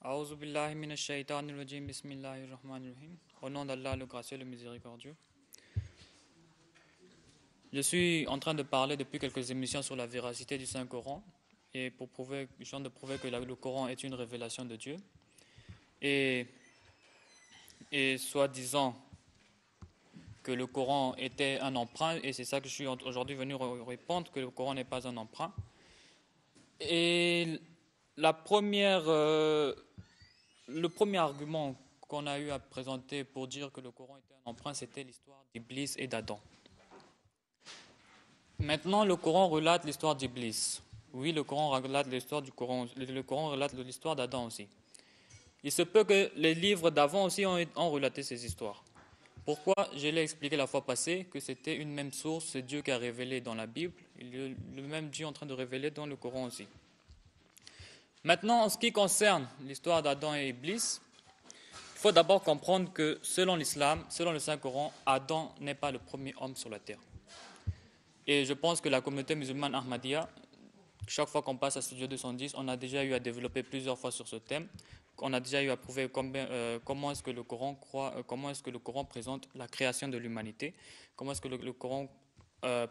A'udhu billahi minash shaitanir rajim, bismillahir rahmanir rahim. Au nom d'Allah, le gracieux, le miséricordieux. Je suis en train de parler depuis quelques émissions sur la véracité du Saint-Coran et pour prouver, je viens de prouver que le Coran est une révélation de Dieu et, et soi-disant que le Coran était un emprunt, et c'est ça que je suis aujourd'hui venu répondre, que le Coran n'est pas un emprunt. Et le premier argument qu'on a eu à présenter pour dire que le Coran était un emprunt, c'était l'histoire d'Iblis et d'Adam. Maintenant, le Coran relate l'histoire d'Iblis. Oui, le Coran relate l'histoire du Coran. Le Coran relate l'histoire d'Adam aussi. Il se peut que les livres d'avant aussi ont relaté ces histoires. Pourquoi? Je l'ai expliqué la fois passée que c'était une même source, c'est Dieu qui a révélé dans la Bible, le même Dieu est en train de révéler dans le Coran aussi. Maintenant, en ce qui concerne l'histoire d'Adam et Iblis, il faut d'abord comprendre que selon l'islam, selon le Saint-Coran, Adam n'est pas le premier homme sur la terre. Et je pense que la communauté musulmane Ahmadiyya, chaque fois qu'on passe à Studio 210, on a déjà eu à développer plusieurs fois sur ce thème. On a déjà eu à prouver comment est-ce que le Coran présente la création de l'humanité, comment est-ce que le Coran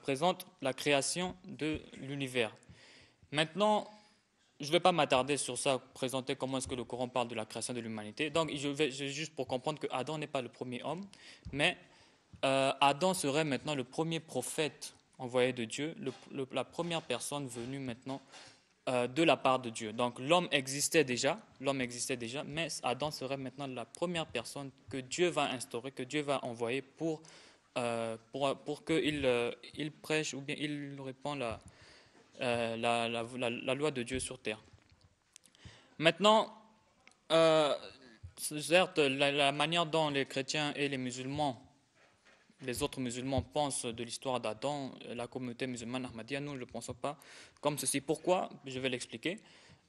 présente la création de l'univers. Maintenant, je ne vais pas m'attarder sur ça, présenter comment est-ce que le Coran parle de la création de l'humanité. Donc, juste pour comprendre que Adam n'est pas le premier homme, mais Adam serait maintenant le premier prophète envoyé de Dieu, la première personne venue maintenant de la part de Dieu. Donc l'homme existait déjà, mais Adam serait maintenant la première personne que Dieu va instaurer, que Dieu va envoyer pour qu'il prêche ou bien il répand la loi de Dieu sur terre. Maintenant, certes, la manière dont les chrétiens et les autres musulmans pensent de l'histoire d'Adam, la communauté musulmane Ahmadiyya, nous ne le pensons pas comme ceci. Pourquoi? Je vais l'expliquer.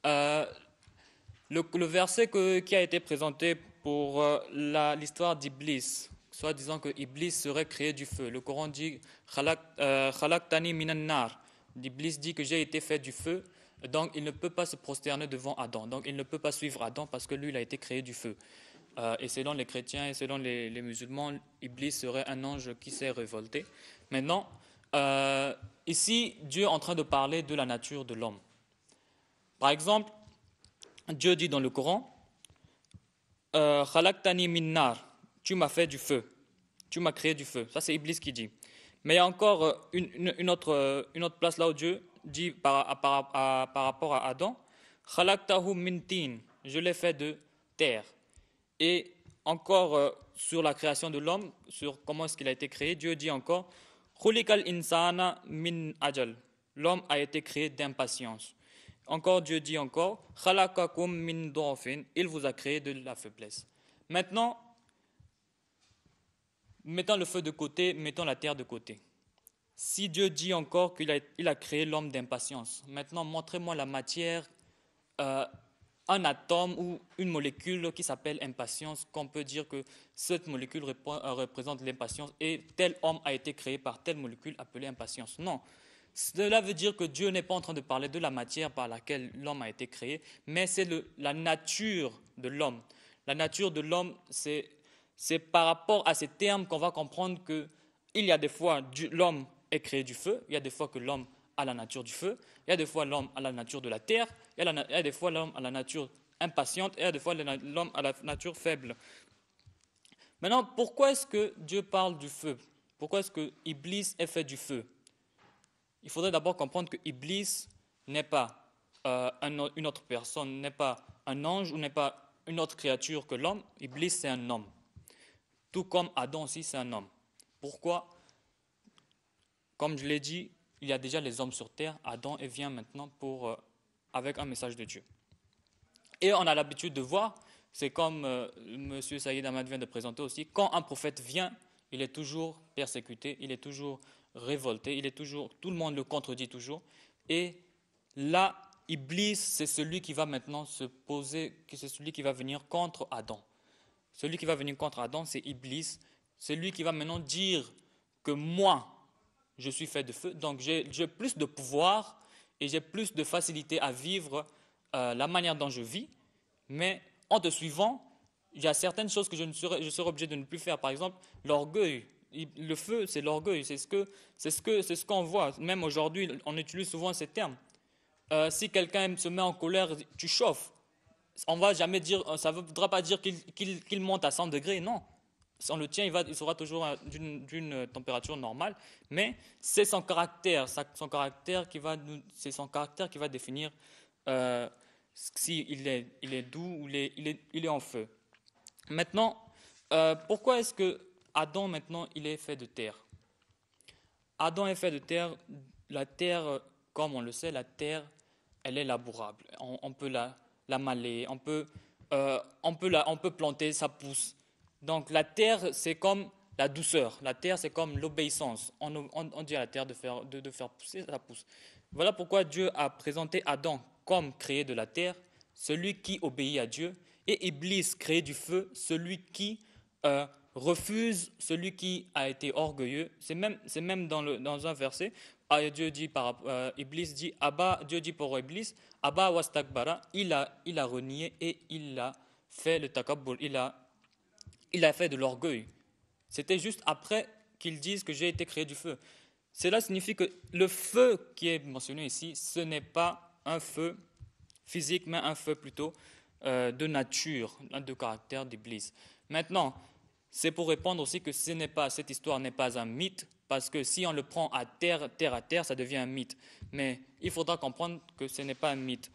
Le verset qui a été présenté pour l'histoire d'Iblis, soit disant que Iblis serait créé du feu. Le Coran dit Khalaqtani minan nar. Iblis dit que j'ai été fait du feu, donc il ne peut pas se prosterner devant Adam. Donc il ne peut pas suivre Adam parce que lui, il a été créé du feu. Et selon les chrétiens et selon les musulmans, Iblis serait un ange qui s'est révolté. Maintenant, ici, Dieu est en train de parler de la nature de l'homme. Par exemple, Dieu dit dans le Coran, Khalaqtani min nar, tu m'as fait du feu, tu m'as créé du feu. Ça, c'est Iblis qui dit. Mais il y a encore une autre place là où Dieu dit par rapport à Adam, Khalaqtahu min tin, je l'ai fait de terre. Et encore sur la création de l'homme, sur comment est-ce qu'il a été créé, Dieu dit encore Khuliqal insana min ajal. L'homme a été créé d'impatience. Encore Dieu dit encore Khalaqakum min dofin. Il vous a créé de la faiblesse. Maintenant, mettons le feu de côté, mettons la terre de côté. Si Dieu dit encore qu'il a créé l'homme d'impatience, maintenant montrez-moi la matière, un atome ou une molécule qui s'appelle impatience, qu'on peut dire que cette molécule représente l'impatience et tel homme a été créé par telle molécule appelée impatience. Non, cela veut dire que Dieu n'est pas en train de parler de la matière par laquelle l'homme a été créé, mais c'est la nature de l'homme. La nature de l'homme, c'est par rapport à ces termes qu'on va comprendre qu'il y a des fois l'homme est créé du feu, il y a des fois que l'homme a la nature du feu, il y a des fois l'homme a la nature de la terre, il y a des fois l'homme a la nature impatiente, et il y a des fois l'homme a la nature faible. Maintenant, pourquoi est-ce que Dieu parle du feu? Pourquoi est-ce que Iblis est fait du feu? Il faudrait d'abord comprendre que Iblis n'est pas une autre personne, n'est pas un ange ou n'est pas une autre créature que l'homme. Iblis, c'est un homme. Tout comme Adam aussi, c'est un homme. Pourquoi? Comme je l'ai dit, il y a déjà les hommes sur terre. Adam vient maintenant avec un message de Dieu. Et on a l'habitude de voir, c'est comme M. Saïd Ahmad vient de présenter aussi, quand un prophète vient, il est toujours persécuté, il est toujours révolté, tout le monde le contredit toujours. Et là, Iblis, c'est celui qui va maintenant se poser, c'est celui qui va venir contre Adam. Celui qui va venir contre Adam, c'est Iblis. C'est lui qui va maintenant dire que moi, je suis fait de feu, donc j'ai plus de pouvoir et j'ai plus de facilité à vivre la manière dont je vis, mais en te suivant, il y a certaines choses que je serais obligé de ne plus faire. Par exemple, l'orgueil. Le feu, c'est l'orgueil. C'est ce qu'on voit. Même aujourd'hui, on utilise souvent ces termes. Si quelqu'un se met en colère, tu chauffes. On va jamais dire, ça ne voudra pas dire qu'il monte à 100 degrés, non. Si on le tient, il sera toujours d'une température normale, mais c'est son caractère, c'est son caractère qui va définir s'il est doux ou il est en feu. Maintenant, pourquoi est-ce que Adam maintenant il est fait de terre? Adam est fait de terre. La terre, comme on le sait, la terre, elle est labourable. On peut la maler, on peut planter, ça pousse. Donc la terre, c'est comme la douceur. La terre, c'est comme l'obéissance. On dit à la terre de faire pousser, ça pousse. Voilà pourquoi Dieu a présenté Adam comme créé de la terre, celui qui obéit à Dieu, et Iblis, créé du feu, celui qui refuse, celui qui a été orgueilleux. C'est même dans un verset, Iblis dit, Dieu dit pour Iblis, Abba wastakbara, il a renié et il a fait le takabbur, il a fait de l'orgueil. C'était juste après qu'ils disent que j'ai été créé du feu. Cela signifie que le feu qui est mentionné ici, ce n'est pas un feu physique, mais un feu plutôt de nature, de caractère d'Iblis. Maintenant, c'est pour répondre aussi que cette histoire n'est pas un mythe, parce que si on le prend à terre à terre, ça devient un mythe. Mais il faudra comprendre que ce n'est pas un mythe.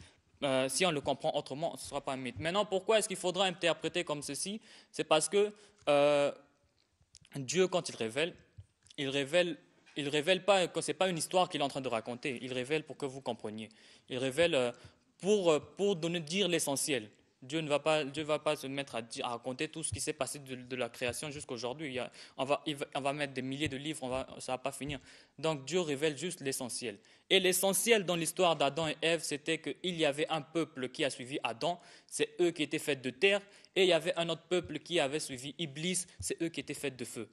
Si on le comprend autrement, ce ne sera pas un mythe. Maintenant, pourquoi est-ce qu'il faudra interpréter comme ceci? C'est parce que Dieu, quand il révèle pas que ce n'est pas une histoire qu'il est en train de raconter. Il révèle pour que vous compreniez. Il révèle pour dire l'essentiel. Dieu ne va pas se mettre à raconter tout ce qui s'est passé de la création jusqu'à aujourd'hui. On va mettre des milliers de livres, ça ne va pas finir. Donc Dieu révèle juste l'essentiel. Et l'essentiel dans l'histoire d'Adam et Ève, c'était qu'il y avait un peuple qui a suivi Adam, c'est eux qui étaient faits de terre, et il y avait un autre peuple qui avait suivi Iblis, c'est eux qui étaient faits de feu.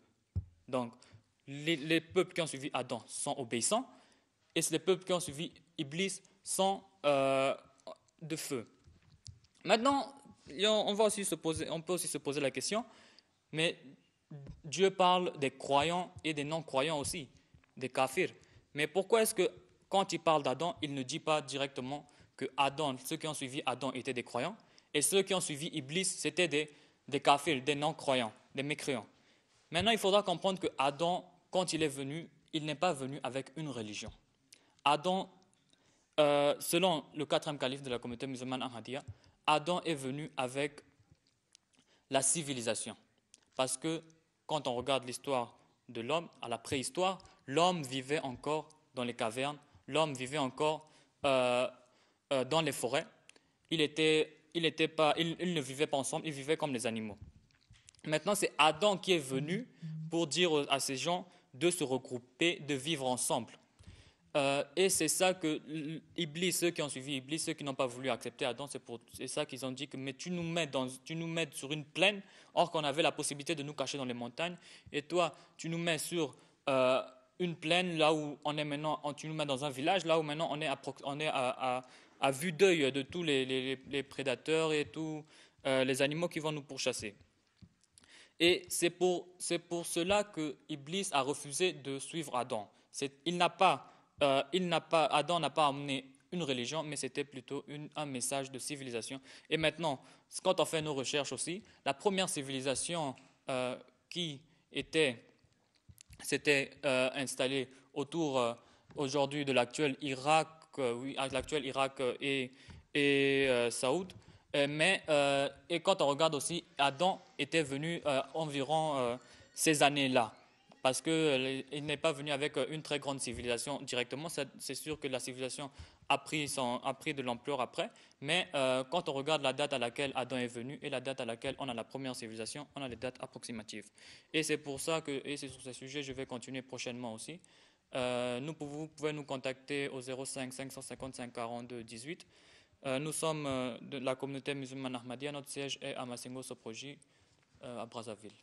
Donc les peuples qui ont suivi Adam sont obéissants, et les peuples qui ont suivi Iblis sont de feu. Maintenant, on peut aussi se poser la question, mais Dieu parle des croyants et des non-croyants aussi, des kafirs. Mais pourquoi est-ce que quand il parle d'Adam, il ne dit pas directement que ceux qui ont suivi Adam étaient des croyants, et ceux qui ont suivi Iblis, c'était des kafirs, des non-croyants, des mécréants. Maintenant, il faudra comprendre que Adam, quand il est venu, il n'est pas venu avec une religion. Adam, selon le 4e calife de la communauté musulmane Ahmadiyya, Adam est venu avec la civilisation. Parce que quand on regarde l'histoire de l'homme, à la préhistoire, l'homme vivait encore dans les cavernes, l'homme vivait encore dans les forêts. Il ne vivait pas ensemble, ils vivaient comme les animaux. Maintenant, c'est Adam qui est venu pour dire à ces gens de se regrouper, de vivre ensemble. Et c'est ça que Iblis, ceux qui ont suivi Iblis, ceux qui n'ont pas voulu accepter Adam, c'est ça qu'ils ont dit que mais tu nous mets sur une plaine, or qu'on avait la possibilité de nous cacher dans les montagnes, et toi tu nous mets sur une plaine là où on est maintenant, tu nous mets dans un village là où maintenant on est à vue d'œil de tous les prédateurs et tous les animaux qui vont nous pourchasser. Et c'est pour cela que Iblis a refusé de suivre Adam. Adam n'a pas amené une religion, mais c'était plutôt un message de civilisation. Et maintenant, quand on fait nos recherches aussi, la première civilisation qui s'était installée autour aujourd'hui de l'actuel Irak, et Saoud. Et quand on regarde aussi, Adam était venu environ ces années-là. Parce qu'il n'est pas venu avec une très grande civilisation directement. C'est sûr que la civilisation a pris de l'ampleur après. Mais quand on regarde la date à laquelle Adam est venu et la date à laquelle on a la première civilisation, on a les dates approximatives. Et c'est pour ça et c'est sur ce sujet, je vais continuer prochainement aussi. Vous pouvez nous contacter au 05 555 42 18. Nous sommes de la communauté musulmane Ahmadiyya. Notre siège est à Massengo Soproji, à Brazzaville.